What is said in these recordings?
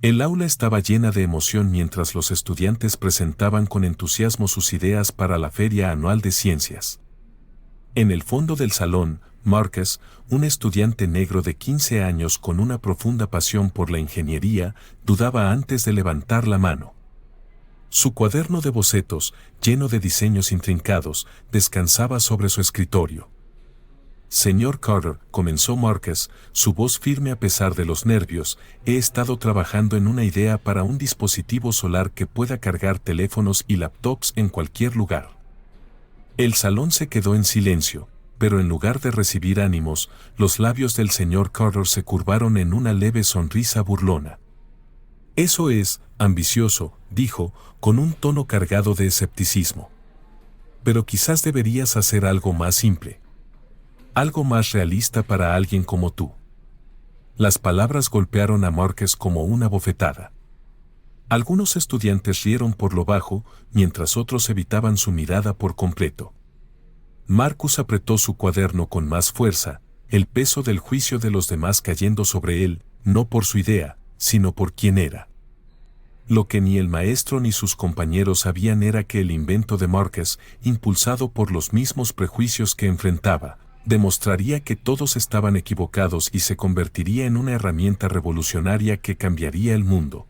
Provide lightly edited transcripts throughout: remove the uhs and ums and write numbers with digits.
El aula estaba llena de emoción mientras los estudiantes presentaban con entusiasmo sus ideas para la Feria Anual de Ciencias. En el fondo del salón, Marcus, un estudiante negro de 15 años con una profunda pasión por la ingeniería, dudaba antes de levantar la mano. Su cuaderno de bocetos, lleno de diseños intrincados, descansaba sobre su escritorio. Señor Carter, comenzó Marcus, su voz firme a pesar de los nervios, he estado trabajando en una idea para un dispositivo solar que pueda cargar teléfonos y laptops en cualquier lugar. El salón se quedó en silencio, pero en lugar de recibir ánimos, los labios del señor Carter se curvaron en una leve sonrisa burlona. Eso es, ambicioso, dijo, con un tono cargado de escepticismo. Pero quizás deberías hacer algo más simple. Algo más realista para alguien como tú. Las palabras golpearon a Marcus como una bofetada. Algunos estudiantes rieron por lo bajo, mientras otros evitaban su mirada por completo. Marcus apretó su cuaderno con más fuerza, el peso del juicio de los demás cayendo sobre él, no por su idea, sino por quién era. Lo que ni el maestro ni sus compañeros sabían era que el invento de Marcus, impulsado por los mismos prejuicios que enfrentaba, demostraría que todos estaban equivocados y se convertiría en una herramienta revolucionaria que cambiaría el mundo.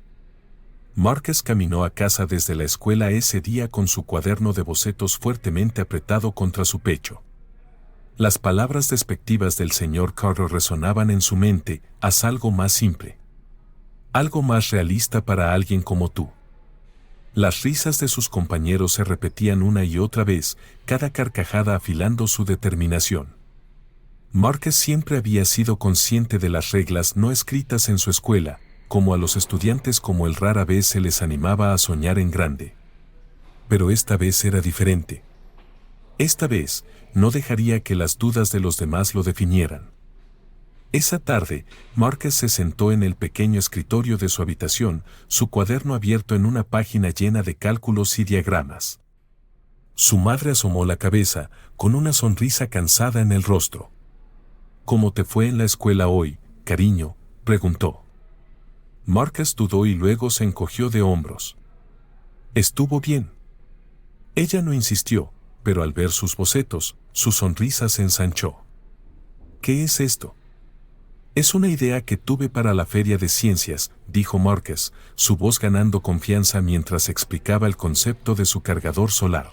Marcus caminó a casa desde la escuela ese día con su cuaderno de bocetos fuertemente apretado contra su pecho. Las palabras despectivas del señor Carter resonaban en su mente, haz algo más simple. Algo más realista para alguien como tú. Las risas de sus compañeros se repetían una y otra vez, cada carcajada afilando su determinación. Marcus siempre había sido consciente de las reglas no escritas en su escuela, como a los estudiantes como él rara vez se les animaba a soñar en grande. Pero esta vez era diferente. Esta vez, no dejaría que las dudas de los demás lo definieran. Esa tarde, Marcus se sentó en el pequeño escritorio de su habitación, su cuaderno abierto en una página llena de cálculos y diagramas. Su madre asomó la cabeza, con una sonrisa cansada en el rostro. ¿Cómo te fue en la escuela hoy, cariño?, preguntó. Marcus dudó y luego se encogió de hombros. Estuvo bien. Ella no insistió, pero al ver sus bocetos, su sonrisa se ensanchó. ¿Qué es esto? Es una idea que tuve para la Feria de Ciencias, dijo Marcus, su voz ganando confianza mientras explicaba el concepto de su cargador solar.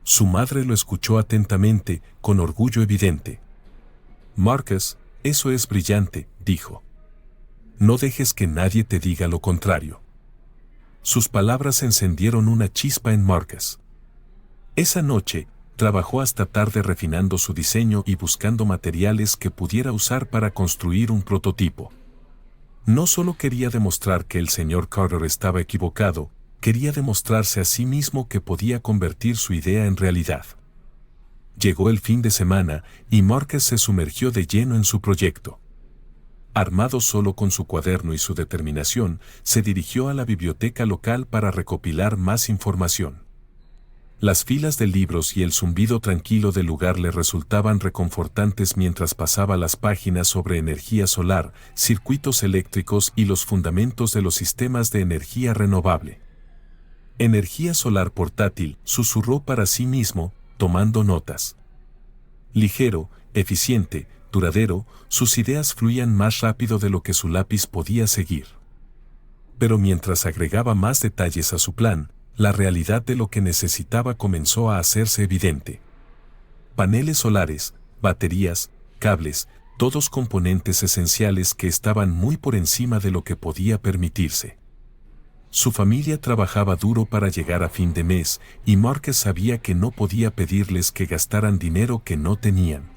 Su madre lo escuchó atentamente, con orgullo evidente. Marcus, eso es brillante, dijo. No dejes que nadie te diga lo contrario. Sus palabras encendieron una chispa en Marcus. Esa noche, trabajó hasta tarde refinando su diseño y buscando materiales que pudiera usar para construir un prototipo. No solo quería demostrar que el señor Carter estaba equivocado, quería demostrarse a sí mismo que podía convertir su idea en realidad. Llegó el fin de semana y Marcus se sumergió de lleno en su proyecto. Armado solo con su cuaderno y su determinación, se dirigió a la biblioteca local para recopilar más información. Las filas de libros y el zumbido tranquilo del lugar le resultaban reconfortantes mientras pasaba las páginas sobre energía solar, circuitos eléctricos y los fundamentos de los sistemas de energía renovable. Energía solar portátil, susurró para sí mismo, tomando notas. Ligero, eficiente, duradero, sus ideas fluían más rápido de lo que su lápiz podía seguir. Pero mientras agregaba más detalles a su plan, la realidad de lo que necesitaba comenzó a hacerse evidente. Paneles solares, baterías, cables, todos componentes esenciales que estaban muy por encima de lo que podía permitirse. Su familia trabajaba duro para llegar a fin de mes, y Marcus sabía que no podía pedirles que gastaran dinero que no tenían.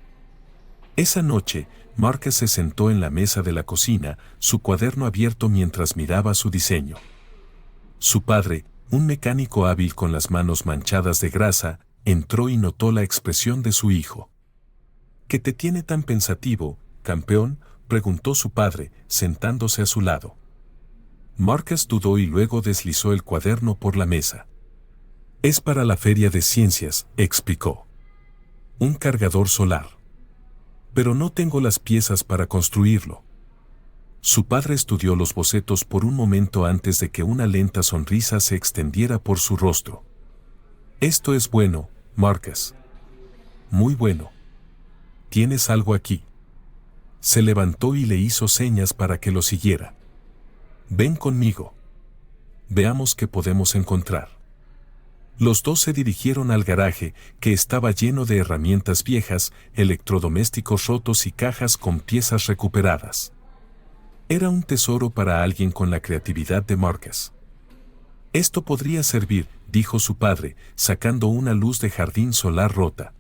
Esa noche, Marcus se sentó en la mesa de la cocina, su cuaderno abierto mientras miraba su diseño. Su padre, un mecánico hábil con las manos manchadas de grasa, entró y notó la expresión de su hijo. ¿Qué te tiene tan pensativo, campeón?, preguntó su padre, sentándose a su lado. Marcus dudó y luego deslizó el cuaderno por la mesa. Es para la Feria de Ciencias, explicó. Un cargador solar. Pero no tengo las piezas para construirlo. Su padre estudió los bocetos por un momento antes de que una lenta sonrisa se extendiera por su rostro. Esto es bueno, Marcus. Muy bueno. ¿Tienes algo aquí? Se levantó y le hizo señas para que lo siguiera. Ven conmigo. Veamos qué podemos encontrar. Los dos se dirigieron al garaje, que estaba lleno de herramientas viejas, electrodomésticos rotos y cajas con piezas recuperadas. Era un tesoro para alguien con la creatividad de Marcus. Esto podría servir, dijo su padre, sacando una luz de jardín solar rota.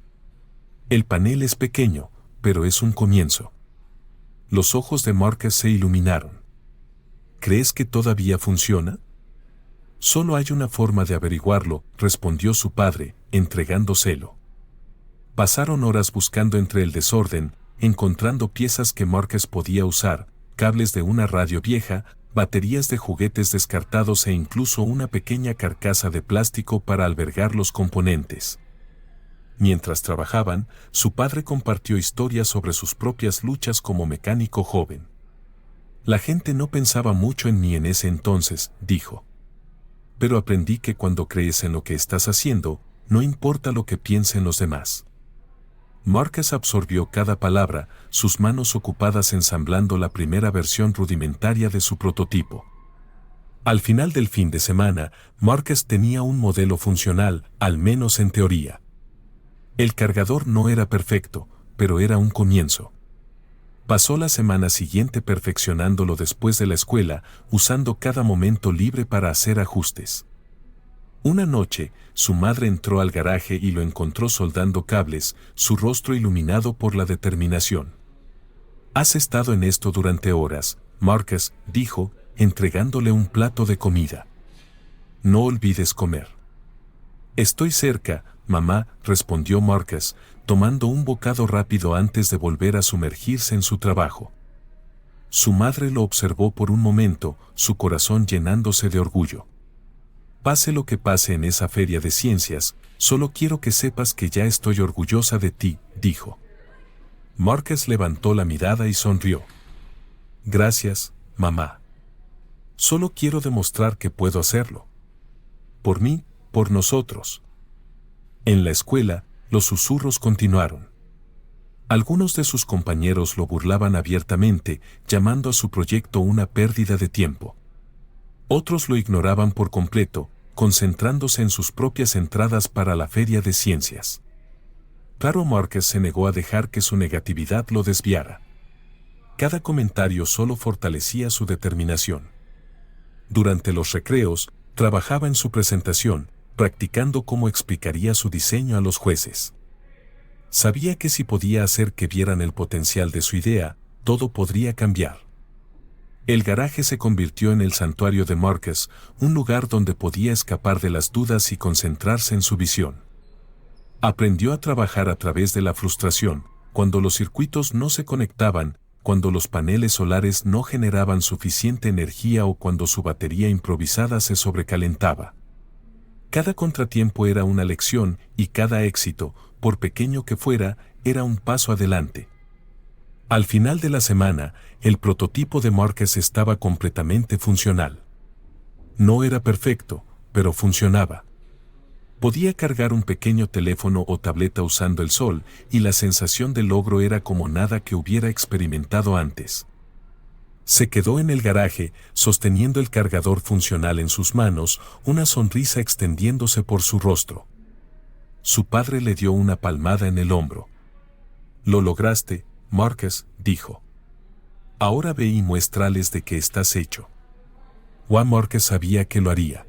El panel es pequeño, pero es un comienzo. Los ojos de Marcus se iluminaron. ¿Crees que todavía funciona? Solo hay una forma de averiguarlo, respondió su padre, entregándoselo. Pasaron horas buscando entre el desorden, encontrando piezas que Marcus podía usar, cables de una radio vieja, baterías de juguetes descartados e incluso una pequeña carcasa de plástico para albergar los componentes. Mientras trabajaban, su padre compartió historias sobre sus propias luchas como mecánico joven. La gente no pensaba mucho en mí en ese entonces, dijo. Pero aprendí que cuando crees en lo que estás haciendo, no importa lo que piensen los demás. Marcus absorbió cada palabra, sus manos ocupadas ensamblando la primera versión rudimentaria de su prototipo. Al final del fin de semana, Marcus tenía un modelo funcional, al menos en teoría. El cargador no era perfecto, pero era un comienzo. Pasó la semana siguiente perfeccionándolo después de la escuela, usando cada momento libre para hacer ajustes. Una noche, su madre entró al garaje y lo encontró soldando cables, su rostro iluminado por la determinación. «Has estado en esto durante horas», Marcus dijo, entregándole un plato de comida. «No olvides comer». «Estoy cerca, mamá», respondió Marcus, tomando un bocado rápido antes de volver a sumergirse en su trabajo. Su madre lo observó por un momento, su corazón llenándose de orgullo. «Pase lo que pase en esa feria de ciencias, solo quiero que sepas que ya estoy orgullosa de ti», dijo. Marcus levantó la mirada y sonrió. «Gracias, mamá. Solo quiero demostrar que puedo hacerlo. Por mí, por nosotros». En la escuela, los susurros continuaron. Algunos de sus compañeros lo burlaban abiertamente, llamando a su proyecto una pérdida de tiempo. Otros lo ignoraban por completo, concentrándose en sus propias entradas para la feria de ciencias. Claro, Marcus se negó a dejar que su negatividad lo desviara. Cada comentario solo fortalecía su determinación. Durante los recreos, trabajaba en su presentación, practicando cómo explicaría su diseño a los jueces. Sabía que si podía hacer que vieran el potencial de su idea, todo podría cambiar. El garaje se convirtió en el santuario de Marcus, un lugar donde podía escapar de las dudas y concentrarse en su visión. Aprendió a trabajar a través de la frustración, cuando los circuitos no se conectaban, cuando los paneles solares no generaban suficiente energía o cuando su batería improvisada se sobrecalentaba. Cada contratiempo era una lección y cada éxito, por pequeño que fuera, era un paso adelante. Al final de la semana, el prototipo de Marcus estaba completamente funcional. No era perfecto, pero funcionaba. Podía cargar un pequeño teléfono o tableta usando el sol, y la sensación de logro era como nada que hubiera experimentado antes. Se quedó en el garaje, sosteniendo el cargador funcional en sus manos, una sonrisa extendiéndose por su rostro. Su padre le dio una palmada en el hombro. «Lo lograste, Marcus», dijo. «Ahora ve y muéstrales de qué estás hecho». Juan Marcus sabía que lo haría.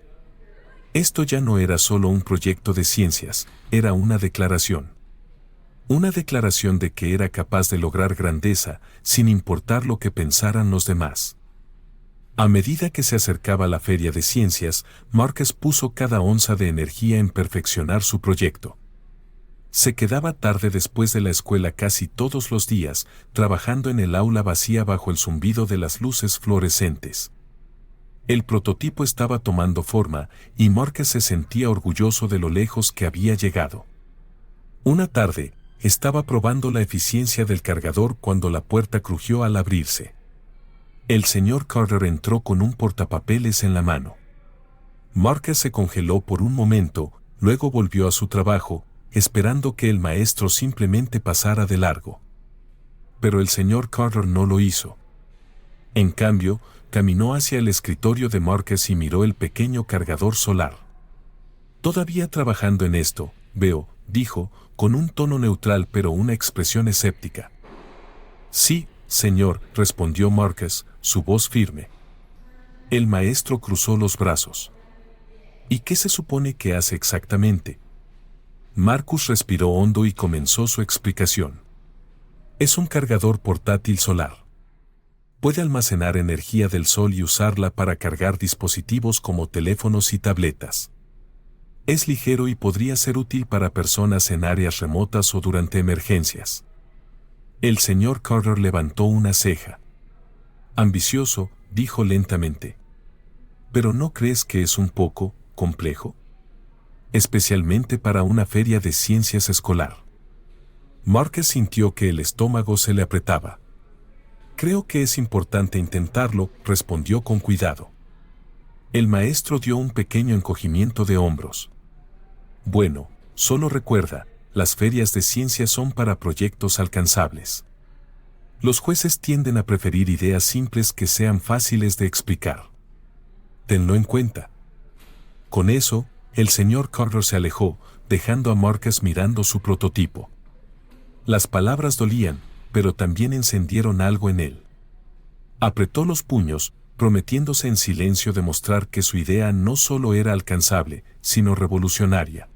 Esto ya no era solo un proyecto de ciencias, era una declaración. Una declaración de que era capaz de lograr grandeza, sin importar lo que pensaran los demás. A medida que se acercaba la feria de ciencias, Marcus puso cada onza de energía en perfeccionar su proyecto. Se quedaba tarde después de la escuela casi todos los días, trabajando en el aula vacía bajo el zumbido de las luces fluorescentes. El prototipo estaba tomando forma, y Marcus se sentía orgulloso de lo lejos que había llegado. Una tarde, estaba probando la eficiencia del cargador cuando la puerta crujió al abrirse. El señor Carter entró con un portapapeles en la mano. Marcus se congeló por un momento, luego volvió a su trabajo, esperando que el maestro simplemente pasara de largo. Pero el señor Carter no lo hizo. En cambio, caminó hacia el escritorio de Marcus y miró el pequeño cargador solar. Todavía trabajando en esto, veo, dijo, con un tono neutral pero una expresión escéptica. Sí, señor, respondió Marcus, su voz firme. El maestro cruzó los brazos. ¿Y qué se supone que hace exactamente? Marcus respiró hondo y comenzó su explicación. Es un cargador portátil solar. Puede almacenar energía del sol y usarla para cargar dispositivos como teléfonos y tabletas. Es ligero y podría ser útil para personas en áreas remotas o durante emergencias. El señor Carter levantó una ceja. Ambicioso, dijo lentamente. ¿Pero no crees que es un poco complejo? Especialmente para una feria de ciencias escolar. Marcus sintió que el estómago se le apretaba. Creo que es importante intentarlo, respondió con cuidado. El maestro dio un pequeño encogimiento de hombros. Bueno, solo recuerda, las ferias de ciencias son para proyectos alcanzables. Los jueces tienden a preferir ideas simples que sean fáciles de explicar. Tenlo en cuenta. Con eso, el señor Carter se alejó, dejando a Marcus mirando su prototipo. Las palabras dolían, pero también encendieron algo en él. Apretó los puños, prometiéndose en silencio demostrar que su idea no solo era alcanzable, sino revolucionaria.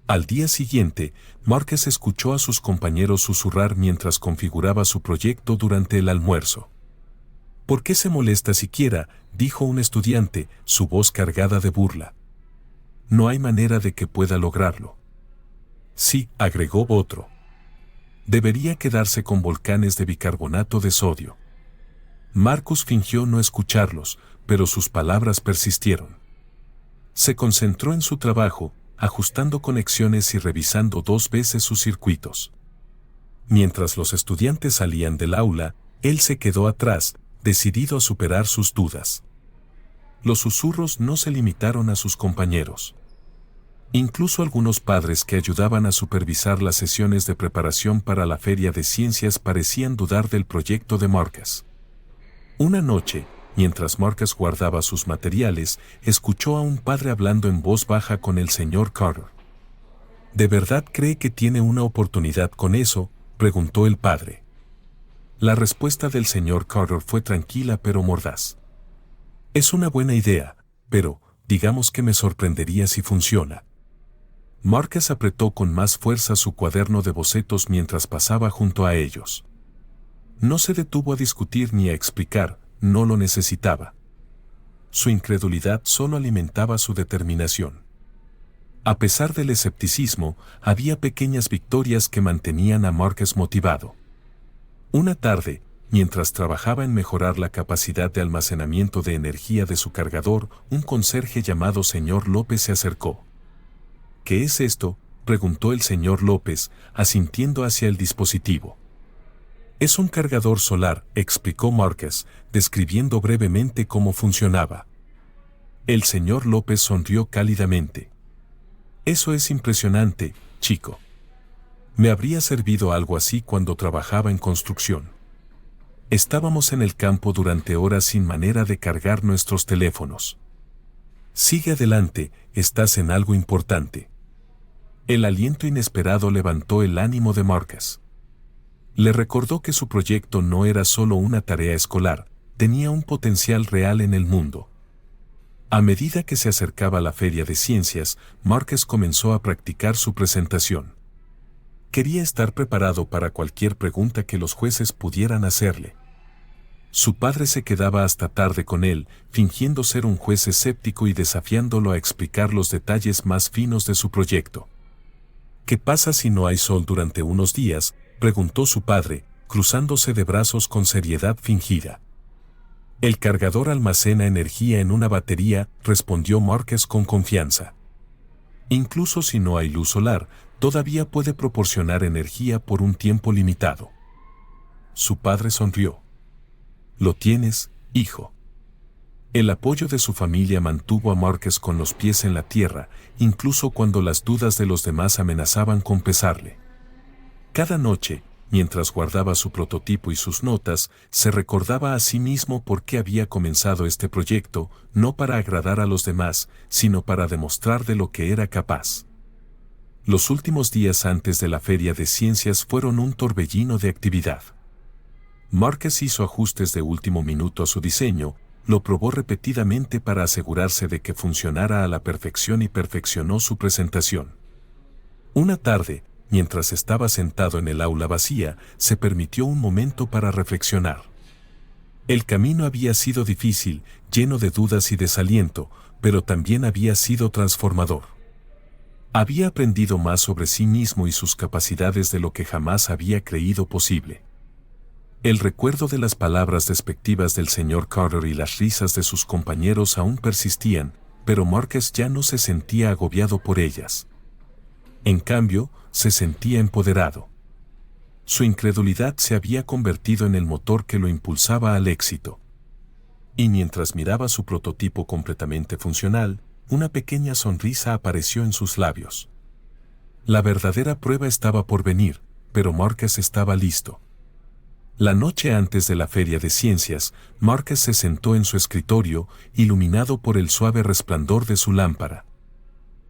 Al día siguiente, Marcus escuchó a sus compañeros susurrar mientras configuraba su proyecto durante el almuerzo. ¿Por qué se molesta siquiera?, dijo un estudiante, su voz cargada de burla. No hay manera de que pueda lograrlo. Sí, agregó otro. Debería quedarse con volcanes de bicarbonato de sodio. Marcus fingió no escucharlos, pero sus palabras persistieron. Se concentró en su trabajo, ajustando conexiones y revisando 2 veces sus circuitos. Mientras los estudiantes salían del aula, él se quedó atrás, decidido a superar sus dudas. Los susurros no se limitaron a sus compañeros. Incluso algunos padres que ayudaban a supervisar las sesiones de preparación para la feria de ciencias parecían dudar del proyecto de Marcus. Una noche, mientras Marcus guardaba sus materiales, escuchó a un padre hablando en voz baja con el señor Carter. ¿De verdad cree que tiene una oportunidad con eso?, preguntó el padre. La respuesta del señor Carter fue tranquila pero mordaz. Es una buena idea, pero, digamos que me sorprendería si funciona. Marcus apretó con más fuerza su cuaderno de bocetos mientras pasaba junto a ellos. No se detuvo a discutir ni a explicar, no lo necesitaba. Su incredulidad solo alimentaba su determinación. A pesar del escepticismo, había pequeñas victorias que mantenían a Marcus motivado. Una tarde, mientras trabajaba en mejorar la capacidad de almacenamiento de energía de su cargador, un conserje llamado señor López se acercó. ¿Qué es esto?, preguntó el señor López, asintiendo hacia el dispositivo. Es un cargador solar, explicó Marcus, describiendo brevemente cómo funcionaba. El señor López sonrió cálidamente. Eso es impresionante, chico. Me habría servido algo así cuando trabajaba en construcción. Estábamos en el campo durante horas sin manera de cargar nuestros teléfonos. Sigue adelante, estás en algo importante. El aliento inesperado levantó el ánimo de Marcus. Le recordó que su proyecto no era solo una tarea escolar, tenía un potencial real en el mundo. A medida que se acercaba la feria de ciencias, Marcus comenzó a practicar su presentación. Quería estar preparado para cualquier pregunta que los jueces pudieran hacerle. Su padre se quedaba hasta tarde con él, fingiendo ser un juez escéptico y desafiándolo a explicar los detalles más finos de su proyecto. ¿Qué pasa si no hay sol durante unos días?, preguntó su padre, cruzándose de brazos con seriedad fingida. El cargador almacena energía en una batería, respondió Marcus con confianza. Incluso si no hay luz solar, todavía puede proporcionar energía por un tiempo limitado. Su padre sonrió. Lo tienes, hijo. El apoyo de su familia mantuvo a Marcus con los pies en la tierra, incluso cuando las dudas de los demás amenazaban con pesarle. Cada noche, mientras guardaba su prototipo y sus notas, se recordaba a sí mismo por qué había comenzado este proyecto, no para agradar a los demás, sino para demostrar de lo que era capaz. Los últimos días antes de la Feria de Ciencias fueron un torbellino de actividad. Marcus hizo ajustes de último minuto a su diseño, lo probó repetidamente para asegurarse de que funcionara a la perfección y perfeccionó su presentación. Una tarde, mientras estaba sentado en el aula vacía, se permitió un momento para reflexionar. El camino había sido difícil, lleno de dudas y desaliento, pero también había sido transformador. Había aprendido más sobre sí mismo y sus capacidades de lo que jamás había creído posible. El recuerdo de las palabras despectivas del señor Carter y las risas de sus compañeros aún persistían, pero Marcus ya no se sentía agobiado por ellas. En cambio, se sentía empoderado. Su incredulidad se había convertido en el motor que lo impulsaba al éxito. Y mientras miraba su prototipo completamente funcional, una pequeña sonrisa apareció en sus labios. La verdadera prueba estaba por venir, pero Marcus estaba listo. La noche antes de la Feria de Ciencias, Marcus se sentó en su escritorio, iluminado por el suave resplandor de su lámpara.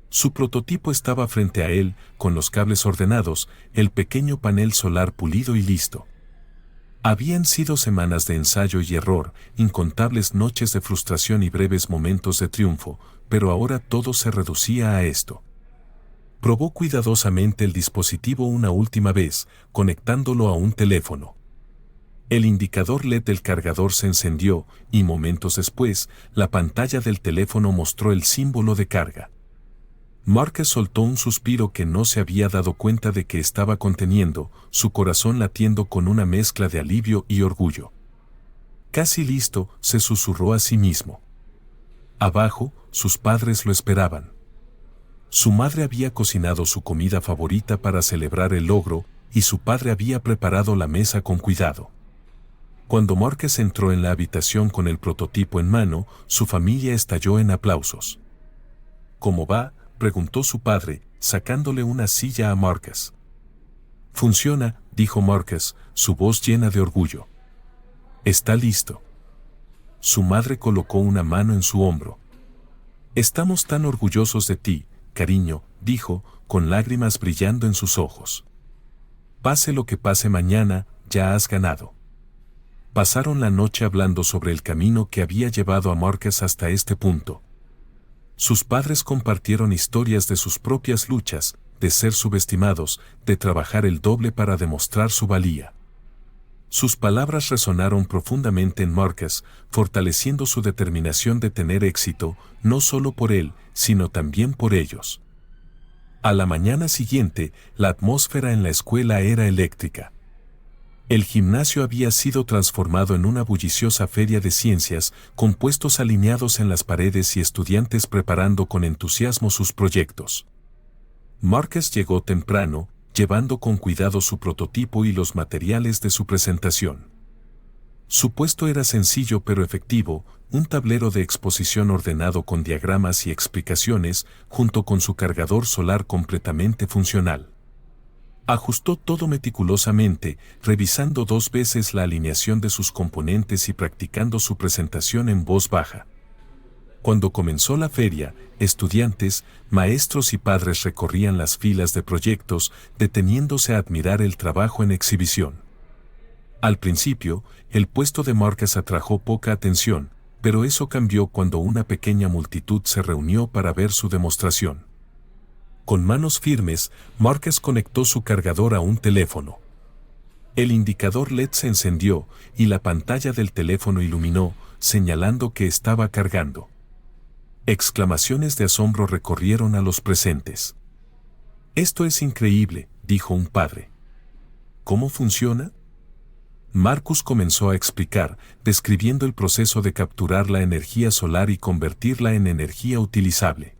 Su prototipo estaba frente a él, con los cables ordenados, el pequeño panel solar pulido y listo. Habían sido semanas de ensayo y error, incontables noches de frustración y breves momentos de triunfo, pero ahora todo se reducía a esto. Probó cuidadosamente el dispositivo una última vez, conectándolo a un teléfono. El indicador LED del cargador se encendió y momentos después, la pantalla del teléfono mostró el símbolo de carga. Marcus soltó un suspiro que no se había dado cuenta de que estaba conteniendo, su corazón latiendo con una mezcla de alivio y orgullo. Casi listo, se susurró a sí mismo. Abajo, sus padres lo esperaban. Su madre había cocinado su comida favorita para celebrar el logro, y su padre había preparado la mesa con cuidado. Cuando Marcus entró en la habitación con el prototipo en mano, su familia estalló en aplausos. ¿Cómo va?, preguntó su padre, sacándole una silla a Marcus. Funciona, dijo Marcus, su voz llena de orgullo. Está listo. Su madre colocó una mano en su hombro. Estamos tan orgullosos de ti, cariño, dijo, con lágrimas brillando en sus ojos. Pase lo que pase mañana, ya has ganado. Pasaron la noche hablando sobre el camino que había llevado a Marcus hasta este punto. Sus padres compartieron historias de sus propias luchas, de ser subestimados, de trabajar el doble para demostrar su valía. Sus palabras resonaron profundamente en Marcus, fortaleciendo su determinación de tener éxito, no solo por él, sino también por ellos. A la mañana siguiente, la atmósfera en la escuela era eléctrica. El gimnasio había sido transformado en una bulliciosa feria de ciencias, con puestos alineados en las paredes y estudiantes preparando con entusiasmo sus proyectos. Marcus llegó temprano, llevando con cuidado su prototipo y los materiales de su presentación. Su puesto era sencillo pero efectivo, un tablero de exposición ordenado con diagramas y explicaciones, junto con su cargador solar completamente funcional. Ajustó todo meticulosamente, revisando 2 veces la alineación de sus componentes y practicando su presentación en voz baja. Cuando comenzó la feria, estudiantes, maestros y padres recorrían las filas de proyectos, deteniéndose a admirar el trabajo en exhibición. Al principio, el puesto de Marcus atrajo poca atención, pero eso cambió cuando una pequeña multitud se reunió para ver su demostración. Con manos firmes, Marcus conectó su cargador a un teléfono. El indicador LED se encendió y la pantalla del teléfono iluminó, señalando que estaba cargando. Exclamaciones de asombro recorrieron a los presentes. «Esto es increíble», dijo un padre. «¿Cómo funciona?». Marcus comenzó a explicar, describiendo el proceso de capturar la energía solar y convertirla en energía utilizable.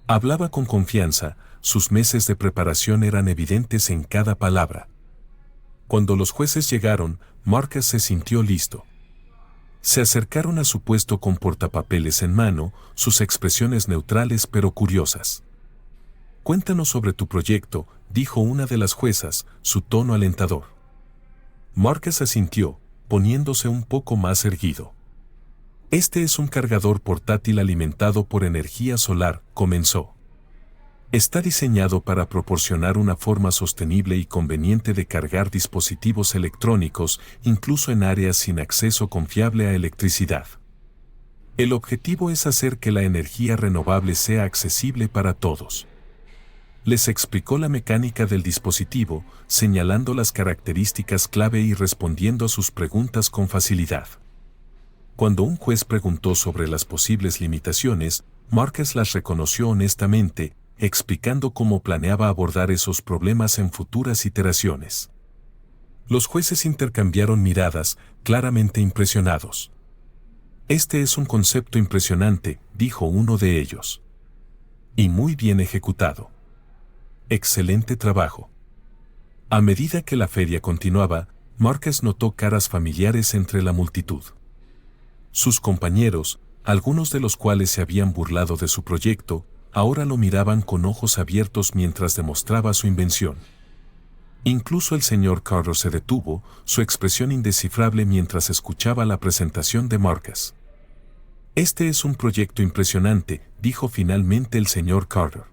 Hablaba con confianza, sus meses de preparación eran evidentes en cada palabra. Cuando los jueces llegaron, Marcus se sintió listo. Se acercaron a su puesto con portapapeles en mano, sus expresiones neutrales pero curiosas. «Cuéntanos sobre tu proyecto», dijo una de las juezas, su tono alentador. Marcus asintió, poniéndose un poco más erguido. «Este es un cargador portátil alimentado por energía solar», comenzó. «Está diseñado para proporcionar una forma sostenible y conveniente de cargar dispositivos electrónicos, incluso en áreas sin acceso confiable a electricidad. El objetivo es hacer que la energía renovable sea accesible para todos». Les explicó la mecánica del dispositivo, señalando las características clave y respondiendo a sus preguntas con facilidad. Cuando un juez preguntó sobre las posibles limitaciones, Marcus las reconoció honestamente, explicando cómo planeaba abordar esos problemas en futuras iteraciones. Los jueces intercambiaron miradas, claramente impresionados. «Este es un concepto impresionante», dijo uno de ellos. «Y muy bien ejecutado. Excelente trabajo». A medida que la feria continuaba, Marcus notó caras familiares entre la multitud. Sus compañeros, algunos de los cuales se habían burlado de su proyecto, ahora lo miraban con ojos abiertos mientras demostraba su invención. Incluso el señor Carter se detuvo, su expresión indescifrable mientras escuchaba la presentación de Marcus. «Este es un proyecto impresionante», dijo finalmente el señor Carter.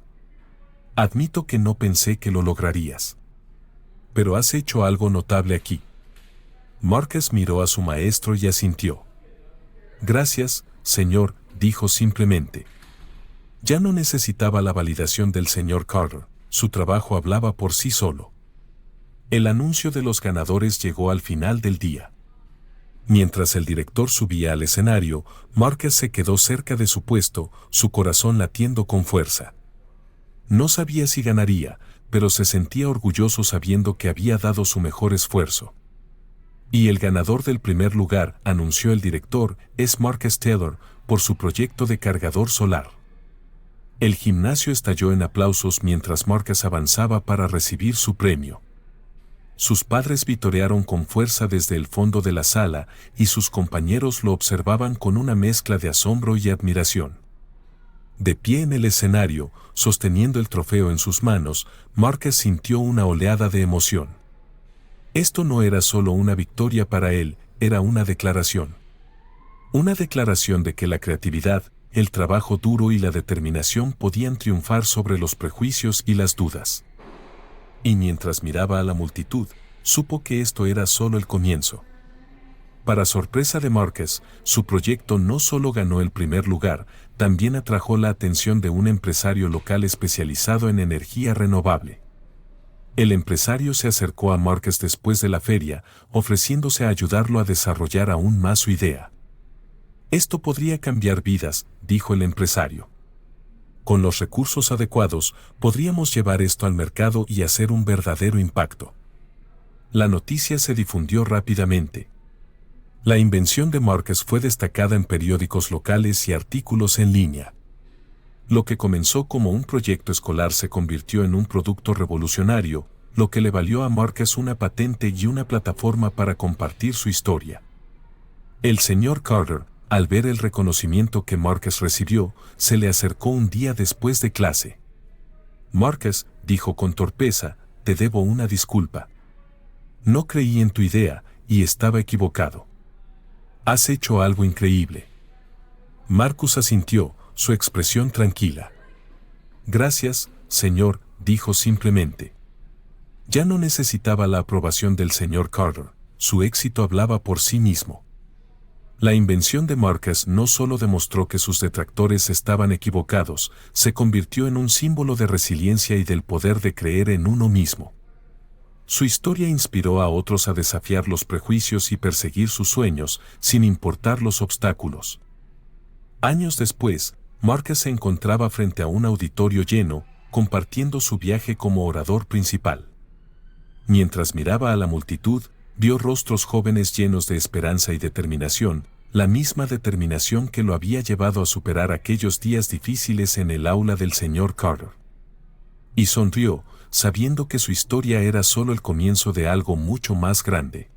«Admito que no pensé que lo lograrías. Pero has hecho algo notable aquí». Marcus miró a su maestro y asintió. «Gracias, señor», dijo simplemente. Ya no necesitaba la validación del señor Carter, su trabajo hablaba por sí solo. El anuncio de los ganadores llegó al final del día. Mientras el director subía al escenario, Marcus se quedó cerca de su puesto, su corazón latiendo con fuerza. No sabía si ganaría, pero se sentía orgulloso sabiendo que había dado su mejor esfuerzo. «Y el ganador del primer lugar», anunció el director, «es Marcus Taylor, por su proyecto de cargador solar». El gimnasio estalló en aplausos mientras Marcus avanzaba para recibir su premio. Sus padres vitorearon con fuerza desde el fondo de la sala y sus compañeros lo observaban con una mezcla de asombro y admiración. De pie en el escenario, sosteniendo el trofeo en sus manos, Marcus sintió una oleada de emoción. Esto no era solo una victoria para él, era una declaración. Una declaración de que la creatividad, el trabajo duro y la determinación podían triunfar sobre los prejuicios y las dudas. Y mientras miraba a la multitud, supo que esto era solo el comienzo. Para sorpresa de Marcus, su proyecto no solo ganó el primer lugar, también atrajo la atención de un empresario local especializado en energía renovable. El empresario se acercó a Marcus después de la feria, ofreciéndose a ayudarlo a desarrollar aún más su idea. «Esto podría cambiar vidas», dijo el empresario. «Con los recursos adecuados, podríamos llevar esto al mercado y hacer un verdadero impacto». La noticia se difundió rápidamente. La invención de Marcus fue destacada en periódicos locales y artículos en línea. Lo que comenzó como un proyecto escolar se convirtió en un producto revolucionario, lo que le valió a Marcus una patente y una plataforma para compartir su historia. El señor Carter, al ver el reconocimiento que Marcus recibió, se le acercó un día después de clase. «Marcus», dijo con torpeza, «te debo una disculpa. No creí en tu idea, y estaba equivocado. Has hecho algo increíble». Marcus asintió, su expresión tranquila. «Gracias, señor», dijo simplemente. Ya no necesitaba la aprobación del señor Carter, su éxito hablaba por sí mismo. La invención de Marcus no solo demostró que sus detractores estaban equivocados, se convirtió en un símbolo de resiliencia y del poder de creer en uno mismo. Su historia inspiró a otros a desafiar los prejuicios y perseguir sus sueños, sin importar los obstáculos. Años después, Marcus se encontraba frente a un auditorio lleno, compartiendo su viaje como orador principal. Mientras miraba a la multitud, vio rostros jóvenes llenos de esperanza y determinación, la misma determinación que lo había llevado a superar aquellos días difíciles en el aula del señor Carter. Y sonrió, sabiendo que su historia era solo el comienzo de algo mucho más grande.